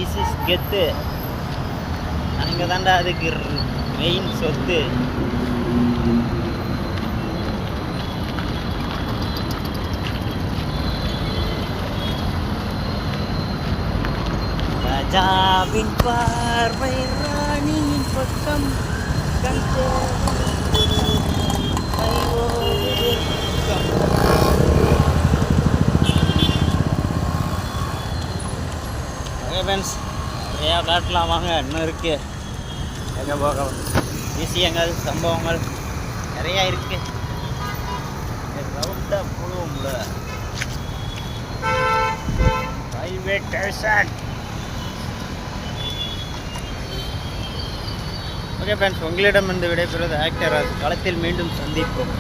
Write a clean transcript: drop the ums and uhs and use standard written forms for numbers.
This is கெத்து. அங்கே தாண்டா அதுக்கு மெயின் சொத்து. ராஜாவின் பார்வை ராணியின் பக்கம் ஃப்ரெண்ட்ஸ் நிறையா காட்டலாம் வாங்க, இன்னும் இருக்குது. எங்கே பார்க்கலாம் விஷயங்கள் சம்பவங்கள் நிறையா இருக்குது. ரவுண்டாக போடுவோம்ல ரயில்வே ஸ்டேஷன். ஓகே ஃப்ரெண்ட்ஸ், உங்களிடம் இருந்து விடைபெறுவது ஆக்டர் ராஜ். களத்தில் மீண்டும் சந்திப்போம்.